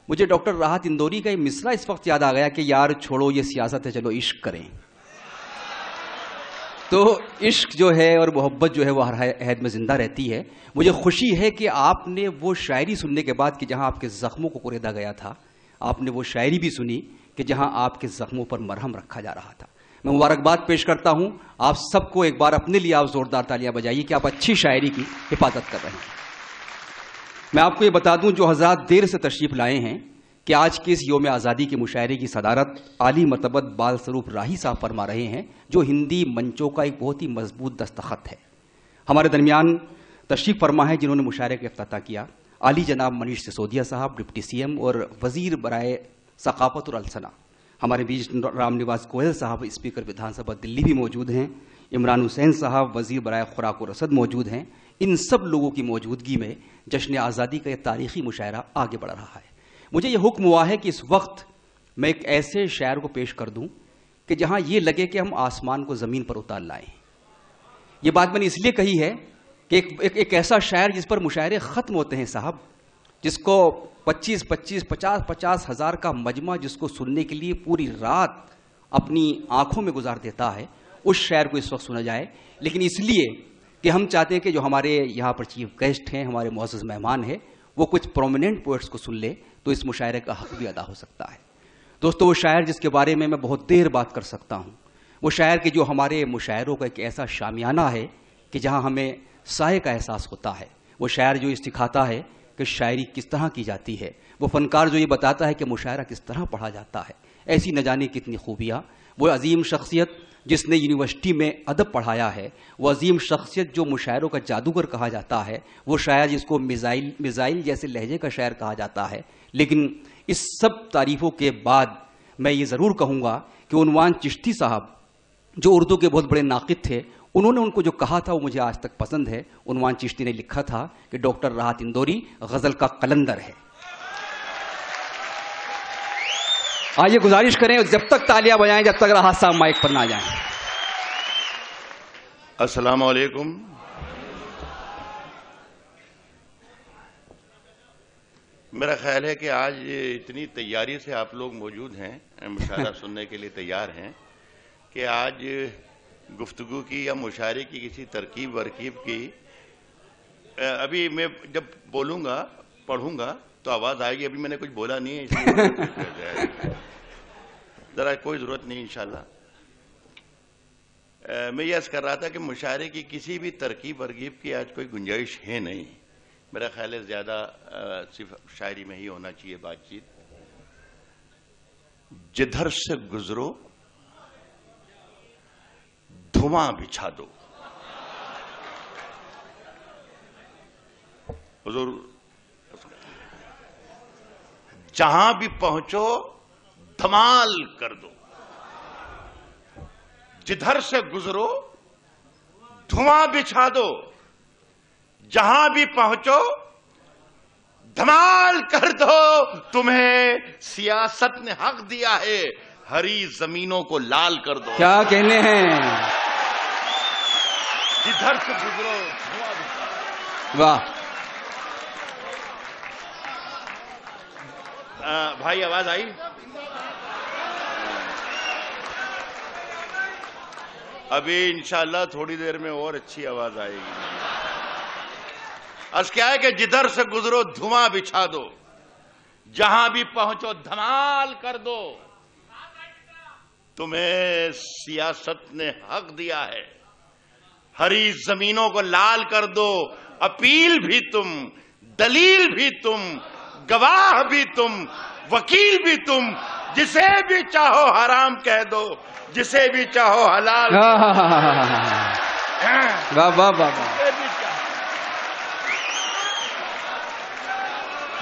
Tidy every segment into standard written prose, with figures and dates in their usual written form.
मुझे डॉक्टर राहत इंदौरी का ये मिसरा इस वक्त याद आ गया कि यार छोड़ो ये सियासत है, चलो इश्क करें। तो इश्क जो है और मोहब्बत जो है वो हर अहद में जिंदा रहती है। मुझे खुशी है कि आपने वो शायरी सुनने के बाद कि जहां आपके जख्मों को कुरेदा गया था, आपने वो शायरी भी सुनी कि जहां आपके जख्मों पर मरहम रखा जा रहा था। मैं मुबारकबाद पेश करता हूं आप सबको। एक बार अपने लिए आप जोरदार तालियां बजाइए कि आप अच्छी शायरी की हिफाजत कर रहे हैं। मैं आपको ये बता दूं, जो हज़रात देर से तशरीफ लाए हैं, कि आज के इस योम आज़ादी के मुशायरे की सदारत आली मरतबत बाल स्वरूप राही साहब फरमा रहे हैं, जो हिंदी मंचों का एक बहुत ही मजबूत दस्तखत है। हमारे दरमियान तशरीफ फरमा है जिन्होंने मुशायरे का इफ्तिताह किया, आली जनाब मनीष सिसोदिया साहब, डिप्टी CM और वजीर बराए सकाफत और अलसना। हमारे बीच राम निवास गोयल साहब, स्पीकर विधानसभा दिल्ली भी मौजूद हैं। इमरान हुसैन साहब, वजीर बराए खुराक और रसद मौजूद हैं। इन सब लोगों की मौजूदगी में जश्न आज़ादी का यह तारीखी मुशायरा आगे बढ़ रहा है। मुझे यह हुक्म हुआ है कि इस वक्त मैं एक ऐसे शायर को पेश कर दूं कि जहां यह लगे कि हम आसमान को जमीन पर उतार लाएं। यह बात मैंने इसलिए कही है कि एक ऐसा शायर जिस पर मुशायरे खत्म होते हैं साहब, जिसको 50 हज़ार का मजमा जिसको सुनने के लिए पूरी रात अपनी आंखों में गुजार देता है, उस शायर को इस वक्त सुना जाए। लेकिन इसलिए कि हम चाहते हैं कि जो हमारे यहाँ पर चीफ गेस्ट हैं, हमारे मुअज़्ज़ज़ मेहमान हैं, वो कुछ प्रोमिनेंट पोएट्स को सुन ले तो इस मुशायरे का हक भी अदा हो सकता है। दोस्तों, वो शायर जिसके बारे में मैं बहुत देर बात कर सकता हूँ, वो शायर कि जो हमारे मुशायरों का एक ऐसा शामियाना है कि जहाँ हमें साए का एहसास होता है। वो शायर जो ये सिखाता है कि शायरी किस तरह की जाती है। वो फनकार जो ये बताता है कि मुशायरा किस तरह पढ़ा जाता है। ऐसी न जाने कितनी खूबियाँ। वो अजीम शख्सियत जिसने यूनिवर्सिटी में अदब पढ़ाया है, वो अजीम शख्सियत जो मुशायरों का जादूगर कहा जाता है, वो शायर जिसको मिज़ाइल जैसे लहजे का शायर कहा जाता है। लेकिन इस सब तारीफ़ों के बाद मैं ये ज़रूर कहूँगा कि उन्वान चिश्ती साहब जो उर्दू के बहुत बड़े नाक़िद थे, उन्होंने उनको जो कहा था वो मुझे आज तक पसंद है। उन्वान चिश्ती ने लिखा था कि डॉक्टर राहत इंदौरी गज़ल का कलंदर है। आइए गुजारिश करें, जब तक तालियां बजाएं, जब तक राहत साहब माइक पर ना जाएं। अस्सलाम वालेकुम। मेरा ख्याल है कि आज इतनी तैयारी से आप लोग मौजूद हैं, मुशायरा सुनने के लिए तैयार हैं, कि आज गुफ्तगू की या मुशायरे की किसी तरकीब वरकीब की अभी मैं जब बोलूंगा पढ़ूंगा तो आवाज आएगी। अभी मैंने कुछ बोला नहीं है, इसलिए जरा कोई जरूरत नहीं इंशाल्लाह। मैं ये अर्ज कर रहा था कि मुशायरे की किसी भी तरकीब वरकीब की आज कोई गुंजाइश है नहीं। मेरा ख्याल है ज्यादा सिर्फ शायरी में ही होना चाहिए बातचीत। जिधर से गुजरो धुआं बिछा दो। हुजूर, जहां भी पहुंचो धमाल कर दो। जिधर से गुजरो धुआं बिछा दो। जहां भी पहुंचो धमाल कर दो। तुम्हें सियासत ने हक दिया है, हरी जमीनों को लाल कर दो। क्या कहने हैं। जिधर से गुजरो धुआं बिछा दो। वाह भाई, आवाज आई? अभी इंशाल्लाह थोड़ी देर में और अच्छी आवाज आएगी। अर्ज क्या है कि जिधर से गुजरो धुआं बिछा दो। जहां भी पहुंचो धमाल कर दो। तुम्हें सियासत ने हक दिया है, हरी जमीनों को लाल कर दो। अपील भी तुम, दलील भी तुम, गवाह भी तुम, वकील भी तुम। जिसे भी चाहो हराम कह दो, जिसे भी चाहो हलाल। वाह वाह वाह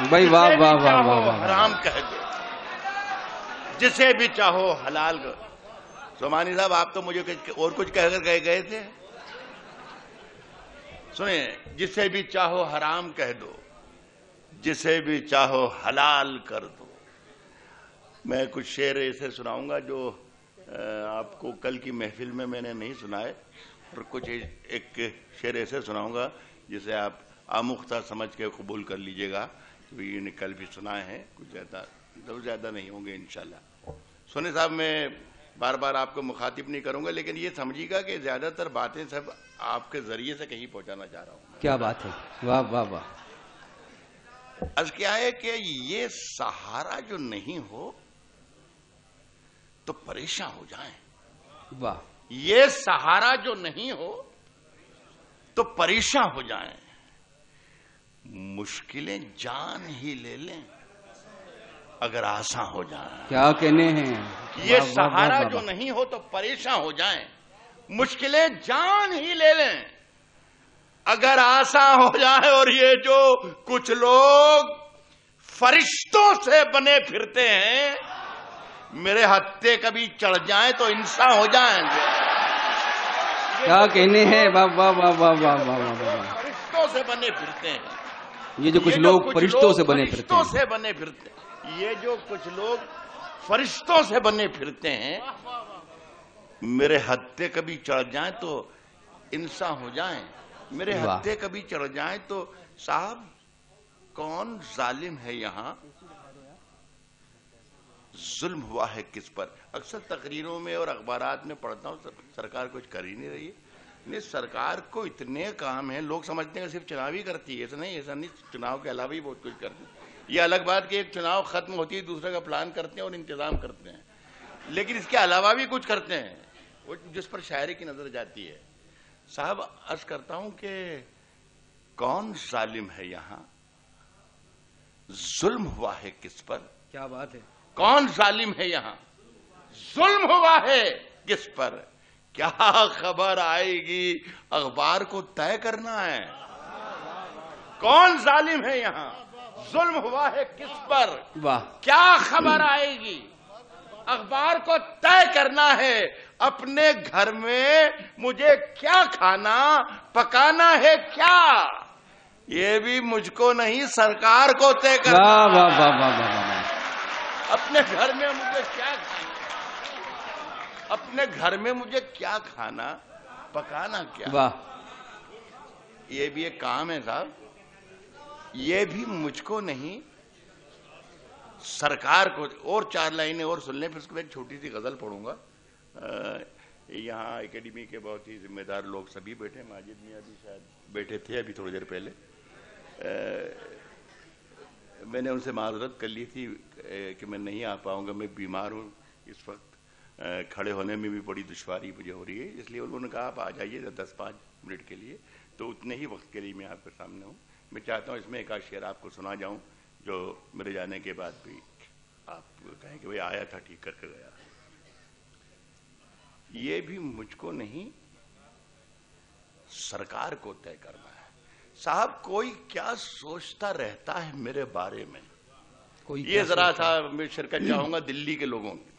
भाई, वाह वाह वाह वाह वाह। हराम कह दो, जिसे भी चाहो हलाल करो। सोमानी साहब, आप तो मुझे और कुछ कहकर गए थे। सुनिए, जिसे भी चाहो हराम कह दो, जिसे भी चाहो हलाल कर दो। मैं कुछ शेर ऐसे सुनाऊंगा जो आपको कल की महफिल में मैंने नहीं सुनाए, और कुछ एक शेर ऐसे सुनाऊंगा जिसे आप आमुख्ता समझ के कबूल कर लीजिएगा भी कल भी सुनाए हैं, कुछ ज़्यादा नहीं होंगे इंशाल्लाह। सोनी साहब, मैं बार बार आपको मुखातिब नहीं करूंगा, लेकिन ये समझिएगा कि ज्यादातर बातें सब आपके जरिए से कहीं पहुंचाना चाह रहा हूं। क्या बात है, वाह वाह वाह। अर्ज क्या है कि ये सहारा जो नहीं हो तो परेशान हो जाएं। वाह। ये सहारा जो नहीं हो तो परेशान हो जाएं, मुश्किलें जान ही ले लें अगर आसान हो जाए। क्या कहने हैं। ये सहारा जो नहीं हो तो परेशान हो जाएं, मुश्किलें जान ही ले लें अगर आसान हो जाए। और ये जो कुछ लोग फरिश्तों से बने फिरते हैं, मेरे हत्थे कभी चढ़ जाएं तो इंसान हो जाएंगे। क्या कहने हैं, वाह वाह वाह वाह वाह वाह वाह। फरिश्तों से बने फिरते हैं, ये जो कुछ लोग फरिश्तों से बने फिरते हैं, से बने फिरते हैं। ये जो कुछ लोग फरिश्तों से बने फिरते हैं, मेरे हत्थे कभी चढ़ जाएं तो इंसान हो जाएं। मेरे हत्थे कभी चढ़ जाएं तो साहब कौन जालिम है यहां, जुल्म हुआ है किस पर। अक्सर तकरीरों में और अखबारात में पढ़ता हूं सरकार कुछ कर ही नहीं रही है। नहीं, सरकार को इतने काम है, लोग समझते हैं सिर्फ चुनाव ही करती है। ऐसा नहीं, चुनाव के अलावा ही बहुत कुछ करती है। ये अलग बात कि एक चुनाव खत्म होती है, दूसरे का प्लान करते हैं और इंतजाम करते हैं, लेकिन इसके अलावा भी कुछ करते हैं वो जिस पर शायरी की नजर जाती है। साहब अर्ज करता हूं कि कौन जालिम है यहां, जुल्म हुआ है किस पर। क्या बात है। कौन जालिम है यहां, जुल्म हुआ है किस पर। क्या खबर आएगी अखबार को तय करना है। कौन जालिम है यहां, जुल्म हुआ है किस पर। वाह। क्या खबर आएगी अखबार को तय करना है। अपने घर में मुझे क्या खाना पकाना है क्या, ये भी मुझको नहीं सरकार को तय करना। वाह वाह वाह वाह वाह। अपने घर में मुझे क्या खाना, अपने घर में मुझे क्या खाना पकाना क्या। वाह। ये भी एक काम है साहब, ये भी मुझको नहीं सरकार को। और 4 लाइनें और सुन लें, फिर उसके बाद एक छोटी सी गजल पढ़ूंगा। यहाँ एकेडमी के बहुत ही जिम्मेदार लोग सभी बैठे, माजिद मियां भी शायद बैठे थे अभी थोड़ी देर पहले। मैंने उनसे माजरत कर ली थी कि मैं नहीं आ पाऊंगा, मैं बीमार हूँ इस वक्त, खड़े होने में भी बड़ी दुश्वारी मुझे हो रही है, इसलिए उन्होंने कहा आप आ जाइए 10-5 मिनट के लिए। तो उतने ही वक्त के लिए मैं आपके सामने हूँ। मैं चाहता हूँ इसमें एक आध शेर आपको सुना जाऊं जो मेरे जाने के बाद भी आप कहें कि भाई आया था, ठीक करके गया। ये भी मुझको नहीं सरकार को तय करना है। साहब कोई क्या सोचता रहता है मेरे बारे में, ये जरा सा मैं शिरकत चाहूंगा दिल्ली के लोगों की।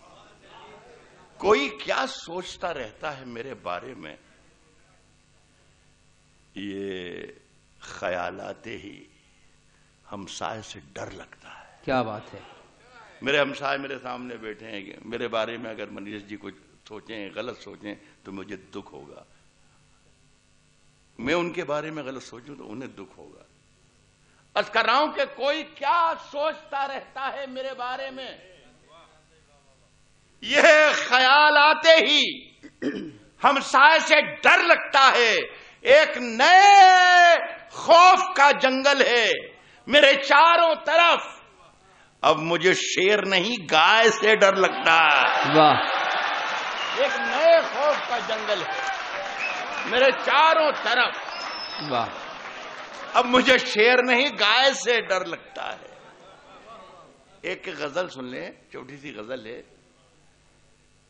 कोई क्या सोचता रहता है मेरे बारे में, ये ख्यालाते ही हमसाए से डर लगता है। क्या बात है। मेरे हमसाए मेरे सामने बैठे हैं, मेरे बारे में अगर मनीष जी कुछ सोचें, गलत सोचें तो मुझे दुख होगा। मैं उनके बारे में गलत सोचूं तो उन्हें दुख होगा। अर्ज कर रहा हूं कि कोई क्या सोचता रहता है मेरे बारे में, यह ख्याल आते ही हमसाए से डर लगता है। एक नए खौफ का जंगल है मेरे चारों तरफ, अब मुझे शेर नहीं गाय से डर लगता है। वाह। एक नए खौफ का जंगल है मेरे चारों तरफ, वाह। अब मुझे शेर नहीं गाय से डर लगता है। एक गजल सुन ले, छोटी सी गजल है।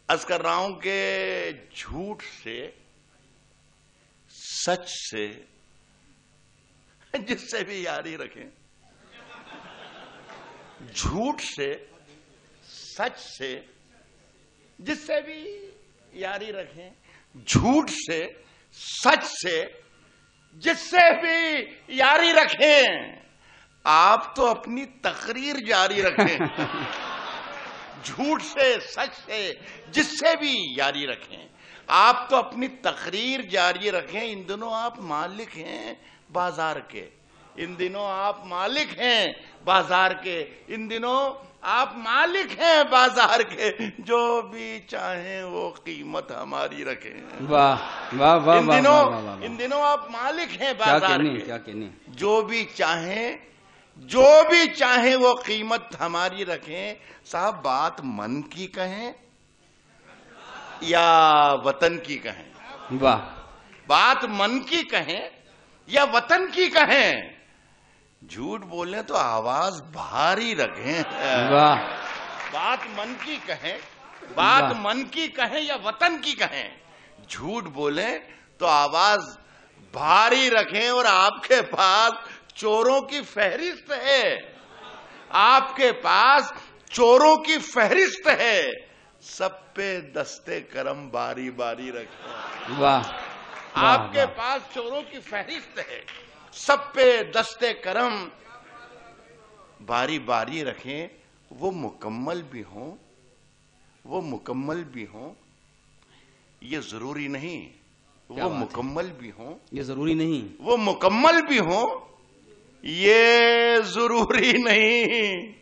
अर्ज कर रहा हूं कि झूठ से सच से जिससे भी यारी रखें, झूठ से सच से जिससे भी यारी रखें, झूठ से सच से जिससे भी यारी रखें, आप तो अपनी तकरीर जारी रखें। झूठ से सच से जिससे भी यारी रखें, आप तो अपनी तकरीर जारी रखें। इन दिनों आप मालिक हैं बाजार के, इन दिनों आप मालिक हैं बाजार के, इन दिनों आप मालिक हैं बाजार के, जो भी चाहें वो कीमत हमारी रखें। वाह वाह वाह वाह, इन दिनों आप मालिक हैं बाजार के, क्या कहने, जो भी चाहें वो कीमत हमारी रखें। साहब, बात मन की कहें या वतन की कहें? वाह, बात मन की कहें या वतन की कहें, झूठ बोले तो आवाज भारी रखें। वाह, बात मन की कहें, बात मन की कहें या वतन की कहें, झूठ बोले तो आवाज भारी रखें। और आपके पास चोरों की फहरिस्त है, आपके पास चोरों की फहरिस्त है, सब पे दस्ते करम बारी बारी रखें। वाह, आपके पास चोरों की फहरिस्त है, सब पे दस्ते करम बारी बारी रखें। वो मुकम्मल भी हों, वो मुकम्मल भी हों, ये जरूरी नहीं। वो मुकम्मल भी हों, ये जरूरी नहीं। वो मुकम्मल भी हों, ये जरूरी नहीं।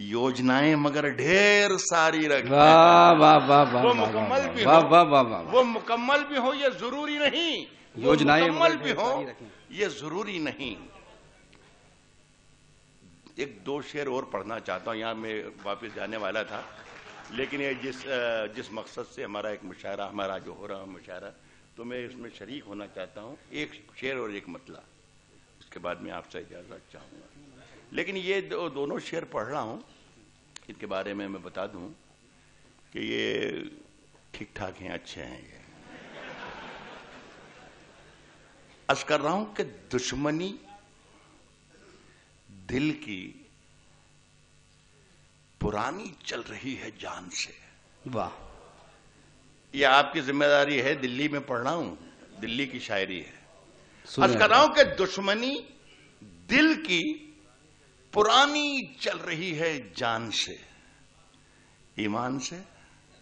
योजनाएं मगर ढेर सारी रखें। वाह वाह वाह वाह, वो मुकम्मल भी हो, वाह वाह वाह, वो मुकम्मल भी हो, ये जरूरी नहीं। योजनाएं मुकम्मल भी हो, ये जरूरी नहीं। एक दो शेर और पढ़ना चाहता हूं, यहां मैं वापस जाने वाला था, लेकिन ये जिस मकसद से हमारा एक मुशायरा, हमारा जो हो रहा है मुशायरा, तो मैं इसमें शरीक होना चाहता हूं। एक शेर और एक मतला, उसके बाद मैं आपसे इजाजत चाहूंगा। लेकिन ये दोनों शेर पढ़ रहा हूं, इनके बारे में मैं बता दूं कि ये ठीक ठाक हैं, अच्छे हैं। ये अर्ज कर रहा हूं कि दुश्मनी दिल की पुरानी चल रही है जान से। वाह, ये आपकी जिम्मेदारी है, दिल्ली में पढ़ रहा हूं, दिल्ली की शायरी है। अर्ज कर रहा हूं कि दुश्मनी दिल की पुरानी चल रही है जान से, ईमान से।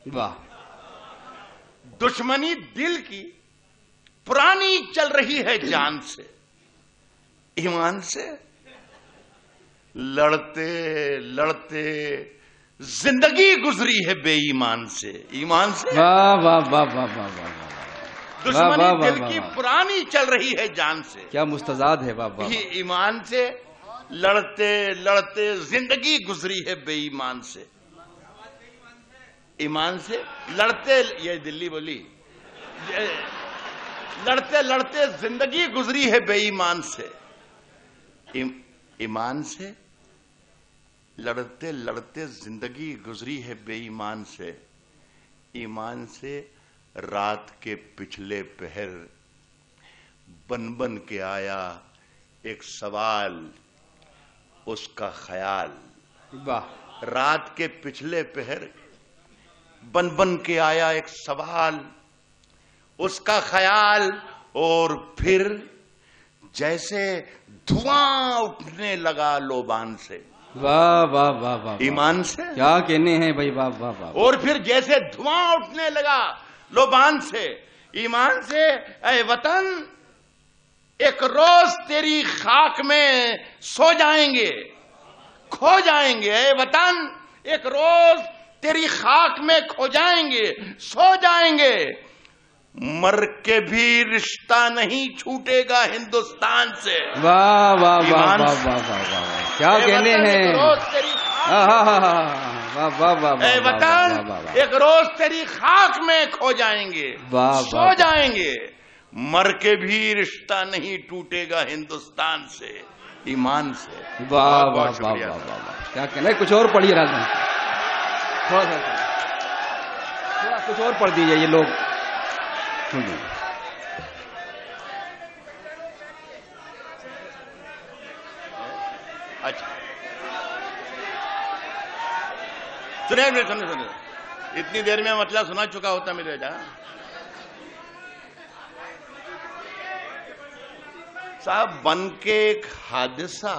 वाह, दुश्मनी दिल की पुरानी चल रही है जान से, ईमान से। लड़ते लड़ते जिंदगी गुजरी है बेईमान से, ईमान से। वाह वाह वाह वाह वाह वाह, दुश्मनी दिल की पुरानी चल रही है जान से, क्या मुस्तजाद है। वाह वाह, ईमान से। लड़ते लड़ते जिंदगी गुजरी है बेईमान से, ईमान से। लड़ते, ये दिल्ली बोली, लड़ते लड़ते जिंदगी गुजरी है बेईमान से, ईमान से। लड़ते लड़ते जिंदगी गुजरी है बेईमान से, ईमान से। रात के पिछले पहर बन बन के आया एक सवाल, उसका ख्याल। वाह, रात के पिछले पहर बन बन के आया एक सवाल, उसका ख्याल। और फिर जैसे धुआं उठने लगा लोबान से, वाह वाह वाह वाह, ईमान से। क्या कहने हैं भाई, वाह वाह वाह। और फिर जैसे धुआं उठने लगा लोबान से, ईमान से। ऐ वतन, एक रोज तेरी खाक में सो जाएंगे, खो जाएंगे। ऐ वतन, एक रोज तेरी खाक में खो जाएंगे, सो जाएंगे। मर के भी रिश्ता नहीं छूटेगा हिंदुस्तान से। वाह वाह वाह वाह वाह वाह, क्या कहने हैं। वाह वाह वाह, ऐ वतन, एक रोज तेरी खाक में खो जाएंगे, सो जाएंगे। मर के भी रिश्ता नहीं टूटेगा हिंदुस्तान से, ईमान से। वाह वाह वाह वाह वाह, क्या कहना है। कुछ और पढ़िए राजन, थोड़ा कुछ और पढ़ दीजिए, ये लोग सुनिए। अच्छा, सुनिए सुनिए सुनिए, इतनी देर में मतलब सुना चुका होता मेरे बेटा। साहब, बन के एक हादसा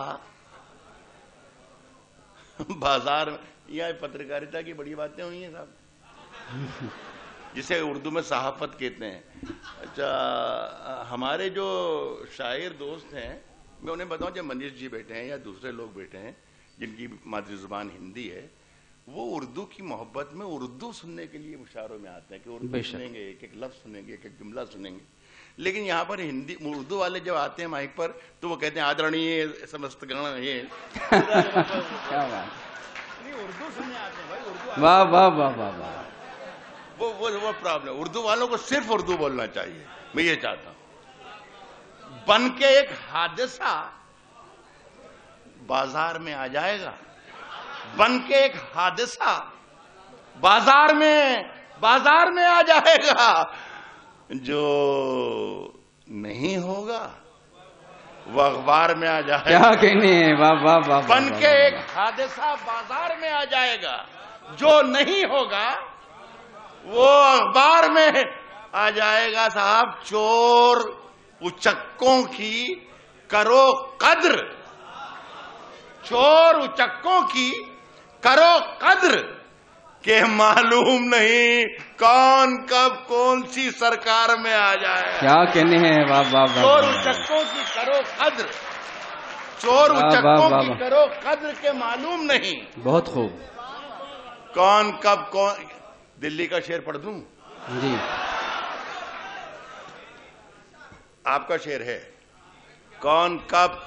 बाजार में, यह पत्रकारिता की बड़ी बातें हुई हैं साहब, जिसे उर्दू में सहाफत कहते हैं। अच्छा, हमारे जो शायर दोस्त हैं मैं उन्हें बताऊं, जब मनीष जी बैठे हैं या दूसरे लोग बैठे हैं जिनकी मातृ जुबान हिंदी है, वो उर्दू की मोहब्बत में उर्दू सुनने के लिए मुशायरों में आते हैं कि उर्दू सुनेंगे, एक एक लफ्ज सुनेंगे, एक एक जुमला सुनेंगे। लेकिन यहाँ पर हिंदी उर्दू वाले जब आते हैं माइक पर तो वो कहते हैं आदरणीय समस्त गण, ये क्या बात, उर्दू सुनने आते हैं भाई, उर्दू। वाह वाह वाह वाह वाह। वो प्रॉब्लम, उर्दू वालों को सिर्फ उर्दू बोलना चाहिए। मैं ये चाहता हूं बन के एक हादसा बाजार में आ जाएगा, बन के एक हादसा बाजार में आ जाएगा, जो नहीं होगा वो अखबार में आ जाएगा। क्या कहने हैं, वाह वाह वाह। बन के एक हादसा बाजार में आ जाएगा, जो नहीं होगा वो अखबार में आ जाएगा। साहब, चोर उचक्कों की करो कद्र, चोर उचक्कों की करो कद्र, के मालूम नहीं कौन कब कौन सी सरकार में आ जाए। क्या कहने हैं, वाह वाह वाह। चोर उचक्कों की करो कद्र, चोर उचक्कों की करो कद्र, के मालूम नहीं। बहुत खूब। कौन कब कौन, दिल्ली का शेर पढ़ दूं जी? आपका शेर है, कौन कब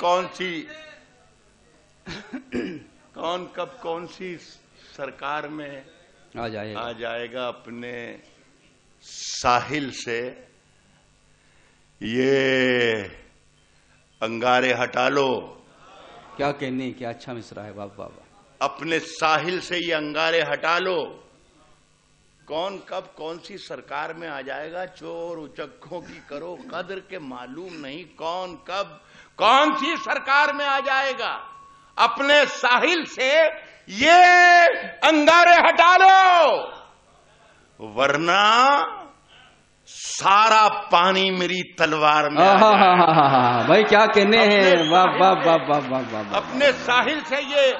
कौन सी सरकार में आ जाएगा अपने साहिल से, ये अंगारे हटा लो। क्या कहने, क्या अच्छा मिसरा है, वाह वाह वाह। अपने साहिल से ये अंगारे हटा लो, कौन कब कौन सी सरकार में आ जाएगा, चोर उचक्कों की करो कद्र, के मालूम नहीं कौन कब कौन सी सरकार में आ जाएगा। अपने साहिल से ये अंगारे हटा लो, वरना सारा पानी मेरी तलवार में आ जाएगा। भाई क्या कहने हैं, वाह वाह वाह वाह वाह वाह। अपने साहिल से ये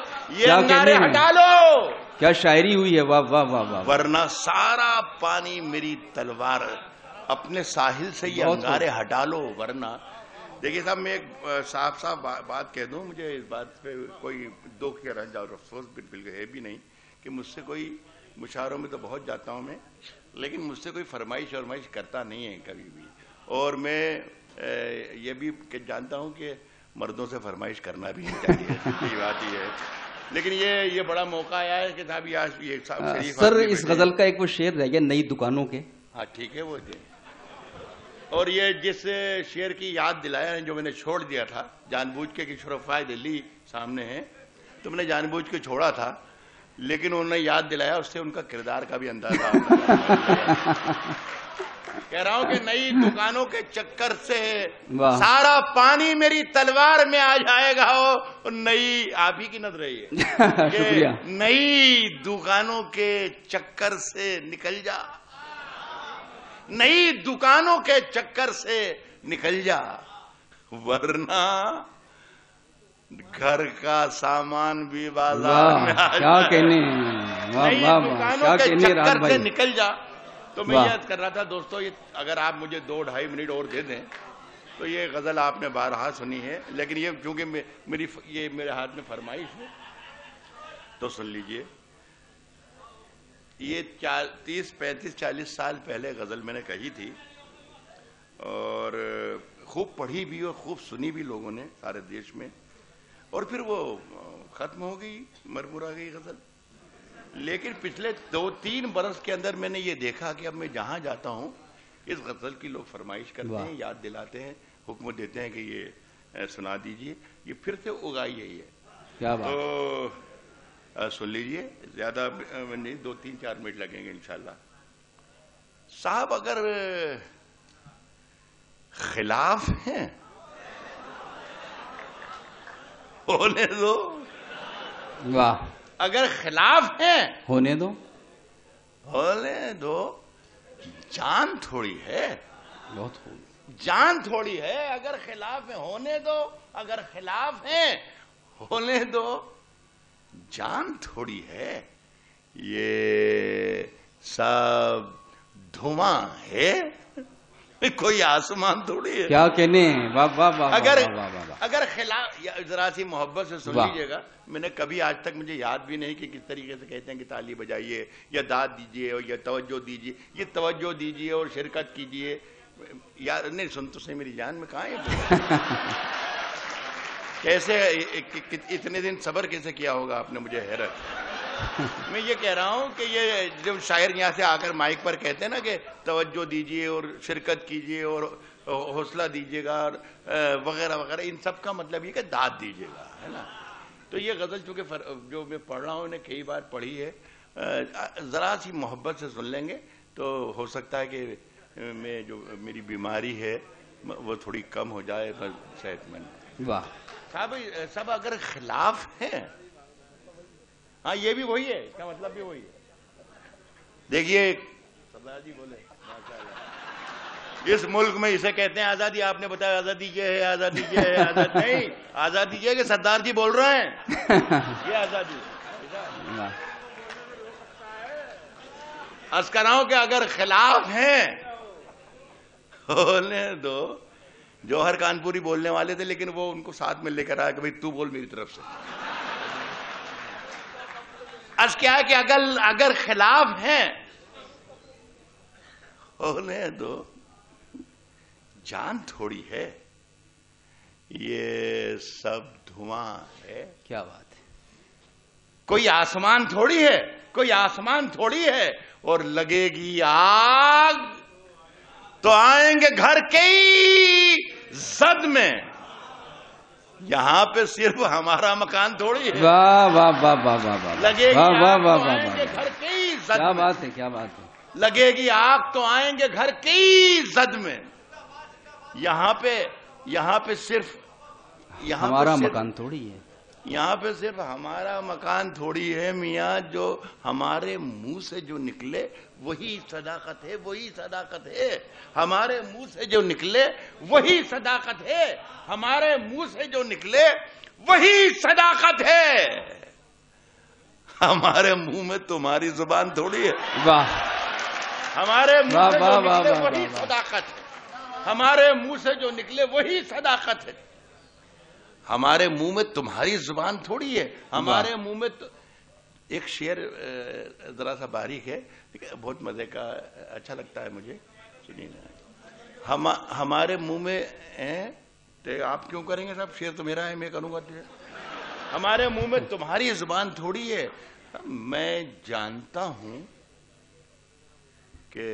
अंगारे हटा लो, क्या शायरी हुई है, वाह वाह वाह वाह। वरना सारा पानी मेरी तलवार, अपने साहिल से ये अंगारे हटा लो वरना। देखिए साहब, मैं एक साफ बात कह दूं, मुझे इस बात पे कोई दुख या रंज और अफसोस बिल्कुल है भी नहीं कि मुझसे कोई, मुशायरों में तो बहुत जाता हूं मैं, लेकिन मुझसे कोई फरमाइश करता नहीं है कभी भी। और मैं ये भी जानता हूं कि मर्दों से फरमाइश करना भी नहीं चाहिए, ये बात ही है। लेकिन ये बड़ा मौका आया है कि साहब ये सर, इस गजल का एक वो शेर रह गया, नई दुकानों के। हाँ ठीक है, वो दे। और ये जिस शेर की याद दिलाया है, जो मैंने छोड़ दिया था जानबूझ के कि शुरफाए दिल्ली सामने है, तो मैंने जानबूझ के छोड़ा था, लेकिन उन्होंने याद दिलाया, उससे उनका किरदार का भी अंदाजा कह रहा हूं कि नई दुकानों के चक्कर से सारा पानी मेरी तलवार में आ जाएगा। और नई, आप ही की नजर है, नई दुकानों के चक्कर से निकल जा, नई दुकानों के चक्कर से निकल जा, वरना घर का सामान भी बाजार में आ जाए। नई दुकानों के चक्कर से निकल जा। तो मैं याद कर रहा था दोस्तों, ये अगर आप मुझे 2-2.5 मिनट और दे दें तो ये गजल आपने बारहा सुनी है, लेकिन ये चूंकि मेरे हाथ में फरमाइश है तो सुन लीजिए। ये 30, 35, 40 साल पहले गजल मैंने कही थी और खूब पढ़ी भी और खूब सुनी भी लोगों ने सारे देश में, और फिर वो खत्म हो गई, मरमुरा गई गजल। लेकिन पिछले 2-3 बरस के अंदर मैंने ये देखा कि अब मैं जहां जाता हूं इस गजल की लोग फरमाइश करते हैं, याद दिलाते हैं, हुक्म देते हैं कि ये सुना दीजिए, ये फिर से उगाई है ये। क्या बात। तो सुन लीजिए, ज्यादा नहीं, 2-3-4 मिनट लगेंगे इंशाल्लाह। साहब, अगर खिलाफ हैं होने दो। वाह। अगर खिलाफ हैं होने दो, जान थोड़ी है, बहुत जान थोड़ी है। अगर खिलाफ है होने दो, अगर खिलाफ है होने दो, जान थोड़ी है। ये सब धुआं है, कोई आसमान थोड़ी है। क्या कहने, वाह वाह वाह। अगर खिलाफ, जरा सी मोहब्बत से सुन लीजिएगा, मैंने कभी आज तक, मुझे याद भी नहीं कि किस तरीके से कहते हैं कि ताली बजाइए या दाद दीजिए या तवज्जो दीजिए। ये तवज्जो दीजिए और शिरकत कीजिए, यार नहीं सुन तो सही मेरी जान में कहाँ है। कैसे इतने दिन सब्र कैसे किया होगा आपने, मुझे हैरत। मैं ये कह रहा हूं कि ये जब शायर यहां से आकर माइक पर कहते हैं ना कि तवज्जो दीजिए और शिरकत कीजिए और हौसला दीजिएगा और वगैरह वगैरह, इन सब का मतलब ये कि दाद दीजिएगा, है ना। तो ये गजल चूंकि जो मैं पढ़ रहा हूं इन्हें कई बार पढ़ी है, जरा सी मोहब्बत से सुन लेंगे तो हो सकता है कि मैं जो मेरी बीमारी है वो थोड़ी कम हो जाए, सेहतमंद। वाह साहब, सब अगर खिलाफ हैं, हाँ ये भी वही है, इसका मतलब भी वही है। देखिए सरदार जी बोले, इस मुल्क में इसे कहते हैं आजादी। आपने बताया आजादी ये है, आजादी ये है, आजादी नहीं, आजादी ये कि सरदार जी बोल रहे हैं ये आजादी। अर्ज कर रहा हूं कि अगर खिलाफ हैं बोलने दो। जौहर कानपुरी बोलने वाले थे, लेकिन वो उनको साथ में लेकर आया कि भाई तू बोल मेरी तरफ से। अर्ज क्या है कि अगर खिलाफ हैं होने दो, जान थोड़ी है, ये सब धुआं है। क्या बात है। कोई आसमान थोड़ी है, कोई आसमान थोड़ी है, और लगेगी आग तो आएंगे घर के जद में। यहां पे सिर्फ हमारा मकान थोड़ी है। वाह वाह वाह वाह वाह वाह, लगेगी वाह वाह आग वाह तो वाह आएंगे वाह। घर के जद क्या में। बात है, क्या बात है। लगेगी आग तो आएंगे घर के जद में। यहां पे सिर्फ हमारा मकान थोड़ी है। यहां पे सिर्फ हमारा मकान थोड़ी है मियाँ, जो हमारे मुंह से जो निकले वही सदाकत है, वही सदाकत है। हमारे मुंह से जो निकले वही सदाकत है, हमारे मुंह से जो निकले वही सदाकत है। हमारे मुंह में तुम्हारी जुबान थोड़ी है। वाह। हमारे मुंह से जो निकले वाह, वही सदाकत है, हमारे मुंह से जो निकले वही सदाकत है। हमारे मुंह में तुम्हारी जुबान थोड़ी है, हमारे मुंह में तो। एक शेर जरा सा बारीक है, बहुत मजे का, अच्छा लगता है मुझे, सुनिए ना। हमारे मुंह में तो आप क्यों करेंगे साहब, शेर तो मेरा है, मैं करूंगा। हमारे मुंह में तुम्हारी जुबान थोड़ी है। मैं जानता हूं कि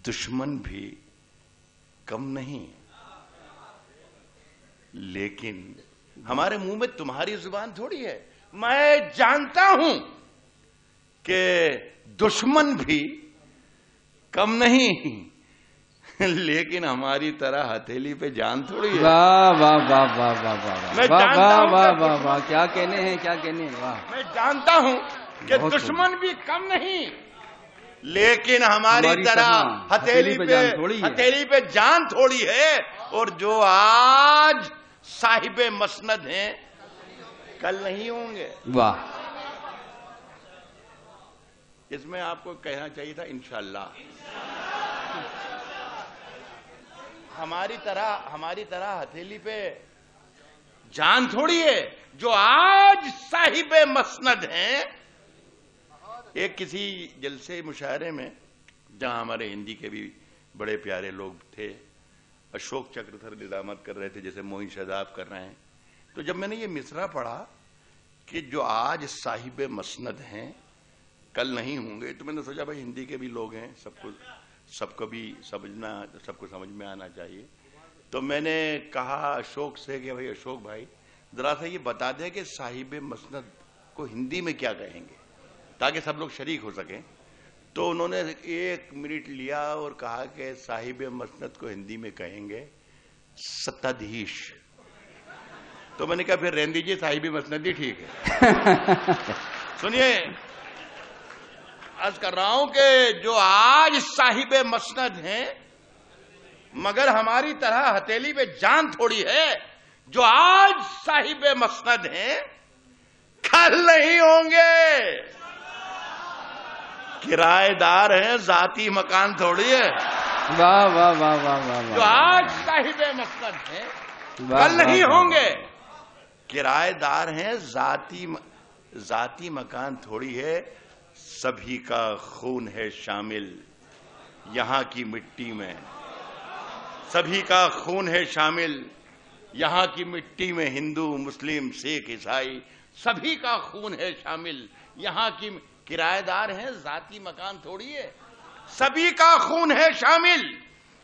दुश्मन भी कम नहीं, लेकिन हमारे मुंह में तुम्हारी जुबान थोड़ी है। मैं जानता हूं कि दुश्मन भी कम नहीं, लेकिन हमारी तरह हथेली पे जान थोड़ी है। वाह वाह वाह वाह वाह वाह, मैं वाह जानता वाह हूं वाह कि वाह वाह, क्या कहने हैं, क्या कहने हैं। वाह। मैं जानता हूं कि बहुत दुश्मन भी कम नहीं, लेकिन हमारी तरह हथेली पे जान थोड़ी है। और जो आज साहिबे मसनद हैं कल नहीं होंगे। वाह। इसमें आपको कहना चाहिए था इंशाअल्लाह। हमारी तरह हथेली पे जान थोड़ी है, जो आज साहिबे मसनद हैं। एक किसी जलसे मुशायरे में, जहां हमारे हिंदी के भी बड़े प्यारे लोग थे, अशोक चक्रधर निजामत कर रहे थे, जैसे मोइन शहजाब कर रहे हैं, तो जब मैंने ये मिसरा पढ़ा कि जो आज साहिबे मसनद हैं कल नहीं होंगे, तो मैंने सोचा भाई हिंदी के भी लोग हैं, सबको भी सबको समझ में आना चाहिए। तो मैंने कहा अशोक से कि भाई अशोक भाई जरा सा ये बता दें कि साहिबे मसनद को हिंदी में क्या कहेंगे, ताकि सब लोग शरीक हो सकें। तो उन्होंने 1 मिनट लिया और कहा कि साहिबे मसनद को हिंदी में कहेंगे सत्ताधीश। तो मैंने कहा फिर रहने दीजिए, साहिबे मसनद ही ठीक है। सुनिए, अर्ज कर रहा हूं कि जो आज साहिबे मसनद हैं, मगर हमारी तरह हथेली पे जान थोड़ी है, जो आज साहिबे मसनद हैं कल नहीं होंगे। किराएदार हैं, जाती मकान थोड़ी है। वाह वाह वाह वाह वाह जो आज साहिबे मस्कन हैं कल नहीं होंगे। किराएदार हैं, जाती मकान थोड़ी है, सभी का खून है शामिल यहां की मिट्टी में। सभी का खून है शामिल यहां की मिट्टी में। हिंदू, मुस्लिम, सिख, ईसाई सभी का खून है शामिल यहां की। किराएदार हैं, जाती मकान थोड़ी है, सभी का खून है शामिल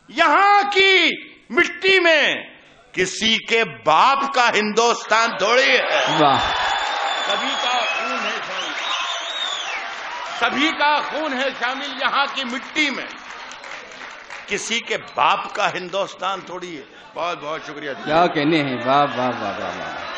यहां की मिट्टी में। किसी के बाप का हिंदुस्तान थोड़ी है। सभी का खून है शामिल, सभी का खून है शामिल यहां की मिट्टी में। किसी के बाप का हिंदुस्तान थोड़ी है। बहुत बहुत शुक्रिया। क्या कहने हैं, वाह वाह वाह वाह।